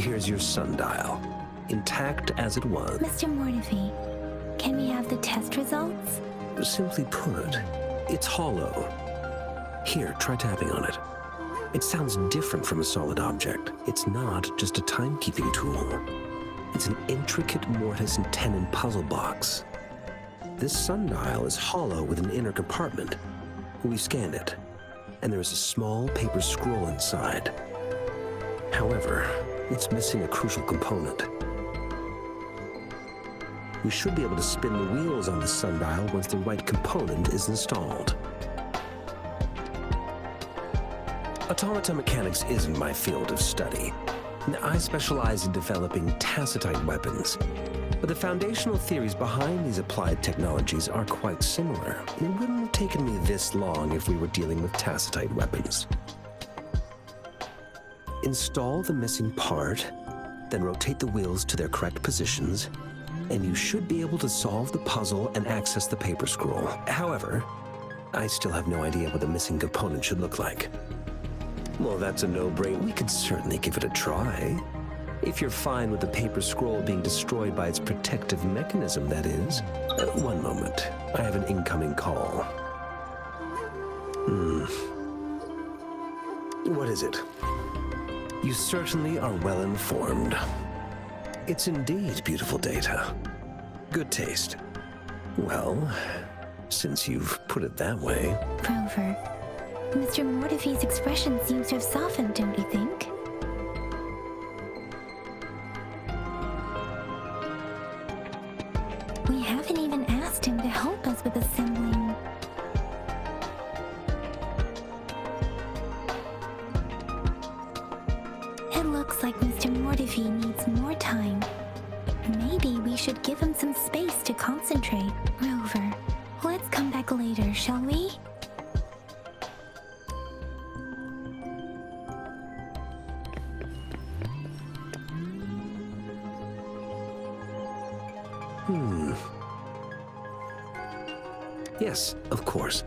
Here's your sundial, intact as it was. Mr. Mortefi, can we have the test results? Simply put, it's hollow. Here, try tapping on it. It sounds different from a solid object. It's not just a timekeeping tool. It's an intricate mortise and tenon puzzle box. This sundial is hollow with an inner compartment. We scanned it, and there is a small paper scroll inside. However, it's missing a crucial component. We should be able to spin the wheels on the sundial once the right component is installed. Automata mechanics isn't my field of study. I specialize in developing tacitite weapons, but the foundational theories behind these applied technologies are quite similar. It wouldn't have taken me this long if we were dealing with tacitite weapons. Install the missing part, then rotate the wheels to their correct positions, and you should be able to solve the puzzle and access the paper scroll. However, I still have no idea what the missing component should look like. Well, that's a no-brainer. We could certainly give it a try. If you're fine with the paper scroll being destroyed by its protective mechanism, that is. One moment. I have an incoming call. What is it? You certainly are well informed. It's indeed beautiful data. Good taste. Well, since you've put it that way... Rover, Mr. Mortefi's expression seems to have softened, don't you think? We haven't even asked him to help us with assembling. It looks like Mr. Mortefi needs more time. Maybe we should give him some space to concentrate. Rover, let's come back later, shall we? Yes, of course.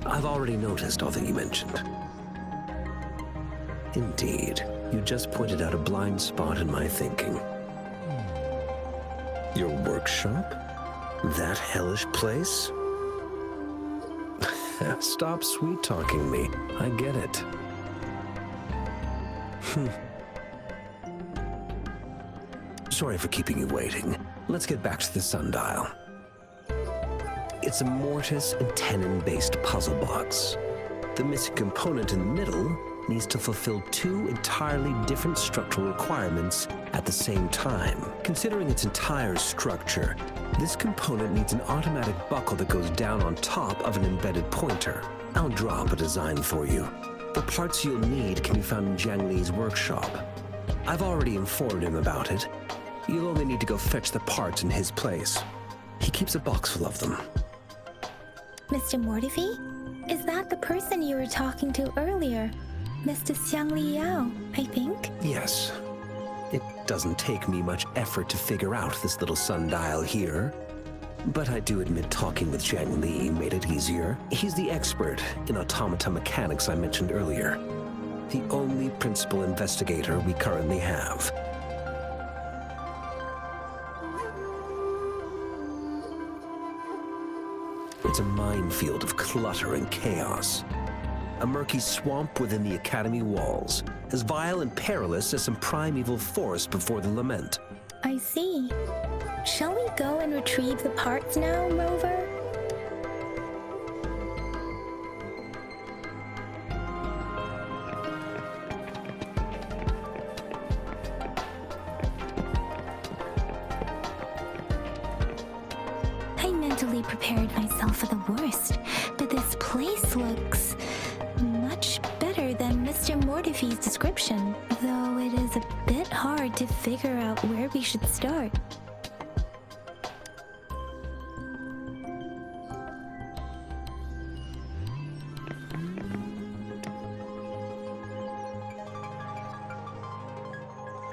I've already noticed all that you mentioned. Indeed, you just pointed out a blind spot in my thinking. Your workshop? That hellish place? Stop sweet-talking me. I get it. Sorry for keeping you waiting. Let's get back to the sundial. It's a mortise and tenon-based puzzle box. The missing component in the middle needs to fulfill two entirely different structural requirements at the same time. Considering its entire structure, this component needs an automatic buckle that goes down on top of an embedded pointer. I'll draw up a design for you. The parts you'll need can be found in Jiang Li's workshop. I've already informed him about it. You'll only need to go fetch the parts in his place. He keeps a box full of them. Mr. Mortefi? Is that the person you were talking to earlier? Mr. Xiang Liao, I think? Yes. It doesn't take me much effort to figure out this little sundial here. But I do admit talking with Jiang Li made it easier. He's the expert in automata mechanics I mentioned earlier. The only principal investigator we currently have. It's a minefield of clutter and chaos. A murky swamp within the Academy walls, as vile and perilous as some primeval forest before the lament. I see. Shall we go and retrieve the parts now, Rover? I mentally prepared myself for the worst, but this place looks much better than Mr. Mortefi's description, though it is a bit hard to figure out where we should start.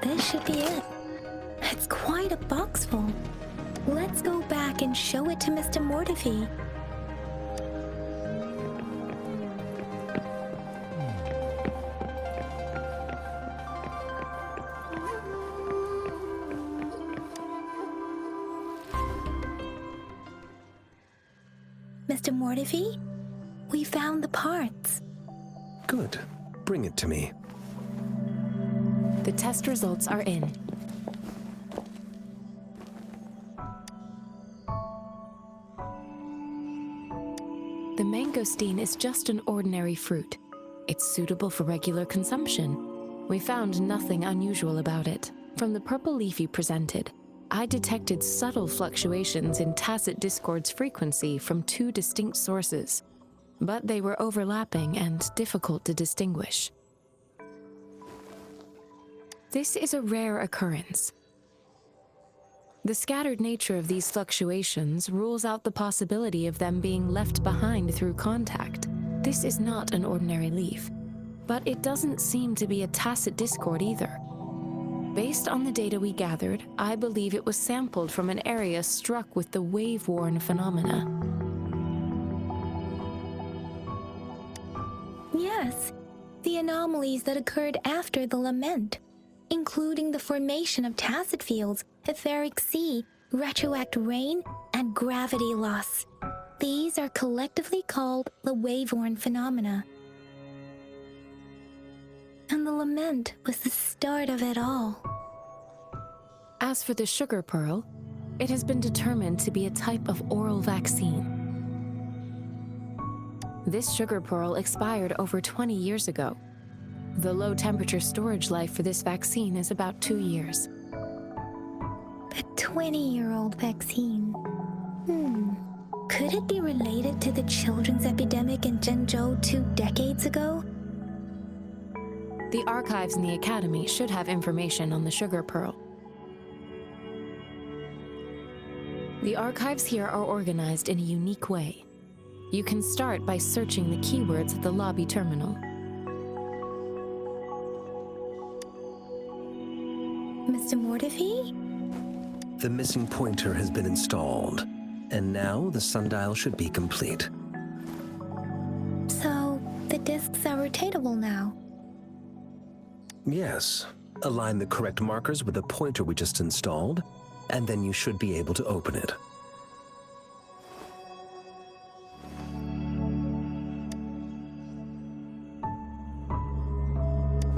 This should be it. It's quite a box full. Let's go back and show it to Mr. Mortefi. Mr. Mortivy. We found the parts. Good. Bring it to me. The test results are in. The mangosteen is just an ordinary fruit. It's suitable for regular consumption. We found nothing unusual about it. From the purple leaf you presented, I detected subtle fluctuations in tacit discord's frequency from two distinct sources, but they were overlapping and difficult to distinguish. This is a rare occurrence. The scattered nature of these fluctuations rules out the possibility of them being left behind through contact. This is not an ordinary leaf, but it doesn't seem to be a tacit discord either. Based on the data we gathered, I believe it was sampled from an area struck with the wave-worn phenomena. Yes, the anomalies that occurred after the lament, including the formation of tacit fields, etheric sea, retroact rain, and gravity loss. These are collectively called the wave-worn phenomena. And the lament was the start of it all. As for the sugar pearl, it has been determined to be a type of oral vaccine. This sugar pearl expired over 20 years ago. The low-temperature storage life for this vaccine is about 2 years. A 20-year-old vaccine. Could it be related to the children's epidemic in Zhengzhou 2 decades ago? The archives in the Academy should have information on the sugar pearl. The archives here are organized in a unique way. You can start by searching the keywords at the lobby terminal. Mr. Mortivy? The missing pointer has been installed, and now the sundial should be complete. So, the discs are rotatable now. Yes. Align the correct markers with the pointer we just installed, and then you should be able to open it.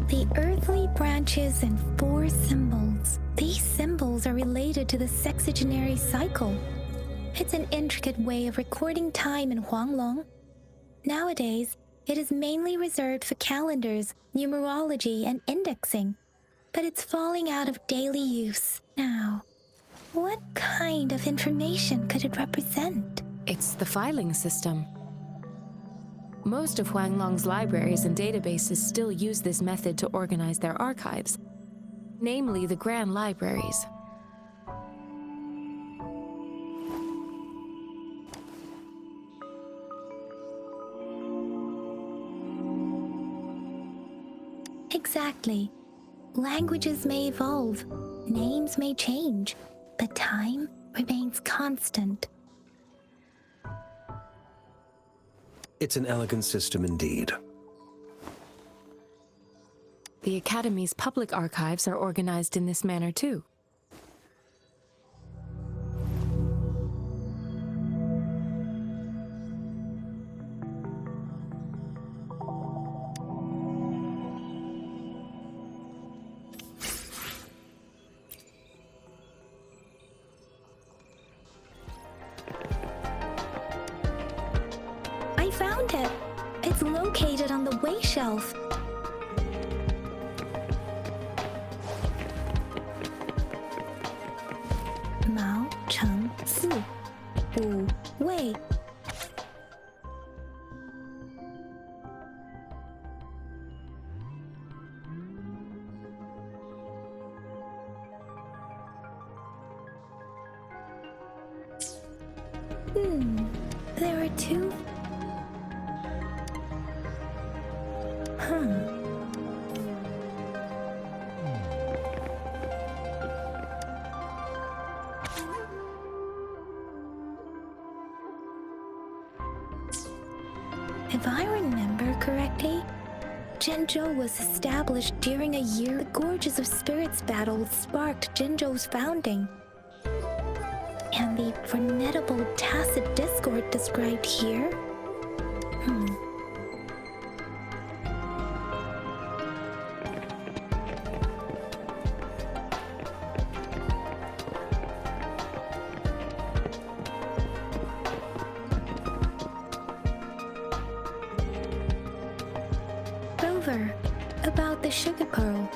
The earthly branches and 4 symbols. These symbols are related to the sexagenary cycle. It's an intricate way of recording time in Huanglong. Nowadays, it is mainly reserved for calendars, numerology, and indexing, but it's falling out of daily use now. What kind of information could it represent? It's the filing system. Most of Huanglong's libraries and databases still use this method to organize their archives, namely the Grand Libraries. Exactly. Languages may evolve, names may change, but time remains constant. It's an elegant system indeed. The Academy's public archives are organized in this manner too. I found it. It's located on the way shelf. Mao Cheng Si Wu Wei. There are 2. If I remember correctly, Zhengzhou was established during a year the Gorges of Spirits battle sparked Zhengzhou's founding. And the formidable tacit discord described here? Rover, about the sugar pearl.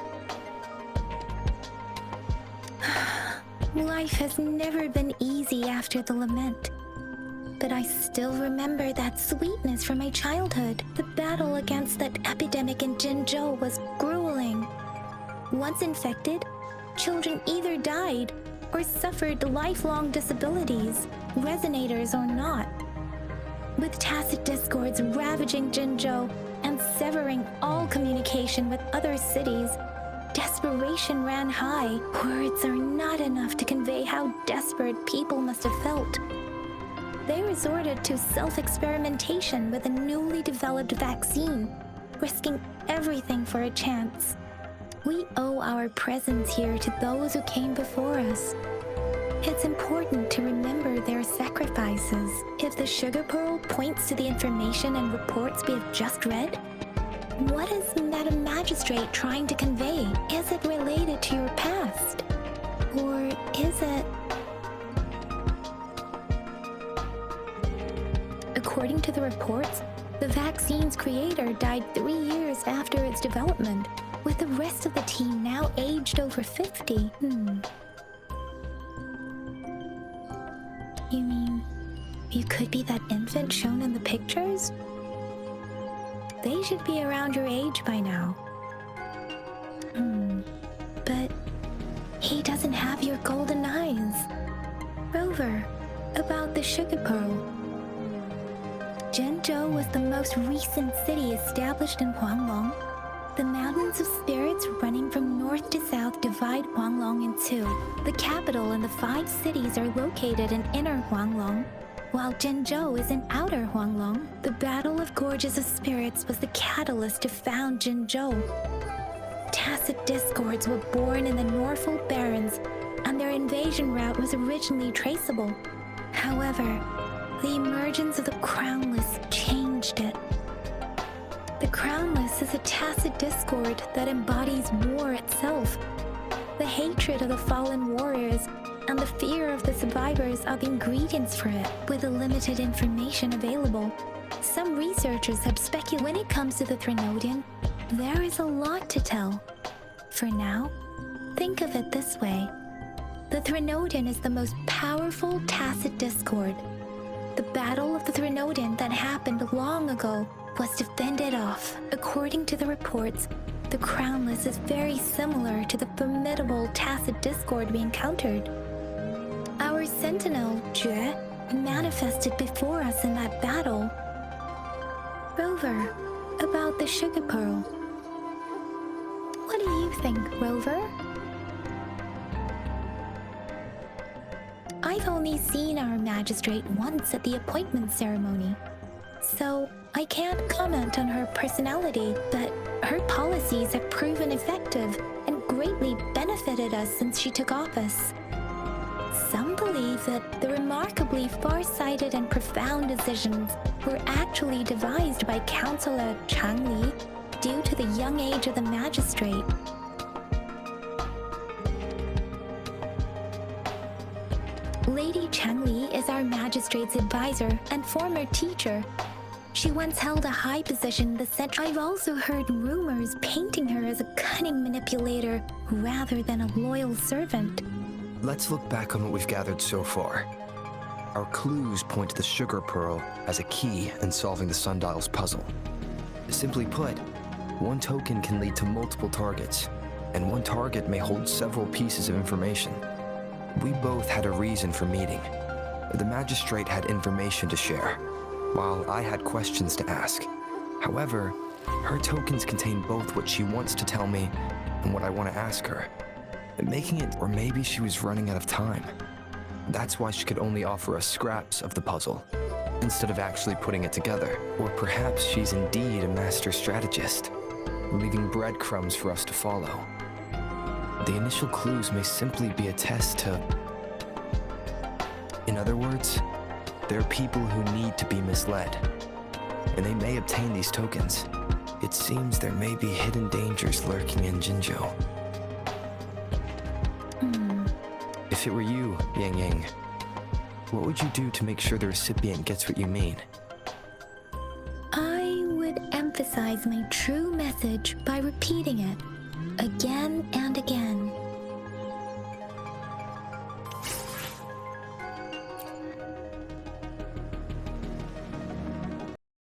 Life has never been easy after the lament. But I still remember that sweetness from my childhood. The battle against that epidemic in Jinzhou was grueling. Once infected, children either died or suffered lifelong disabilities, resonators or not. With tacit discords ravaging Jinzhou and severing all communication with other cities, desperation ran high. Words are not enough to convey how desperate people must have felt. They resorted to self-experimentation with a newly developed vaccine, risking everything for a chance. We owe our presence here to those who came before us. It's important to remember their sacrifices. If the sugar pearl points to the information and reports we have just read, what is Madam Magistrate trying to convey? Is it related to your past? Or is it... According to the reports, the vaccine's creator died 3 years after its development, with the rest of the team now aged over 50. You mean, you could be that infant shown in the pictures? They should be around your age by now. But he doesn't have your golden eyes. Rover, about the sugar pearl. Jinzhou was the most recent city established in Huanglong. The mountains of spirits running from north to south divide Huanglong in two. The capital and the 5 cities are located in inner Huanglong, while Jinzhou is in outer Huanglong. The Battle of Gorges of Spirits was the catalyst to found Jinzhou. Tacit discords were born in the Norfolk Barrens, and their invasion route was originally traceable. However, the emergence of the Crownless changed it. The Crownless is a tacit discord that embodies war itself. The hatred of the fallen warriors and the fear of the survivors are the ingredients for it. With the limited information available, some researchers have speculated when it comes to the Threnodian, there is a lot to tell. For now, think of it this way. The Threnodian is the most powerful tacit discord. The Battle of the Threnodian that happened long ago was defended off. According to the reports, the Crownless is very similar to the formidable tacit discord we encountered. Our sentinel, Jue, manifested before us in that battle. Rover, about the sugar pearl. What do you think, Rover? I've only seen our magistrate once at the appointment ceremony, so I can't comment on her personality, but her policies have proven effective and greatly benefited us since she took office. Some believe that the remarkably far-sighted and profound decisions were actually devised by Councillor Chang Li due to the young age of the magistrate. Lady Chang Li is our magistrate's advisor and former teacher. She once held a high position in the center. I've also heard rumors painting her as a cunning manipulator rather than a loyal servant. Let's look back on what we've gathered so far. Our clues point to the sugar pearl as a key in solving the sundial's puzzle. Simply put, one token can lead to multiple targets, and one target may hold several pieces of information. We both had a reason for meeting. The magistrate had information to share, while I had questions to ask. However, her tokens contain both what she wants to tell me and what I want to ask her, making it, or maybe she was running out of time. That's why she could only offer us scraps of the puzzle, instead of actually putting it together. Or perhaps she's indeed a master strategist, leaving breadcrumbs for us to follow. The initial clues may simply be a test to... In other words, there are people who need to be misled, and they may obtain these tokens. It seems there may be hidden dangers lurking in Jinzhou. If it were you, Yang Yang, what would you do to make sure the recipient gets what you mean? I would emphasize my true message by repeating it again and again.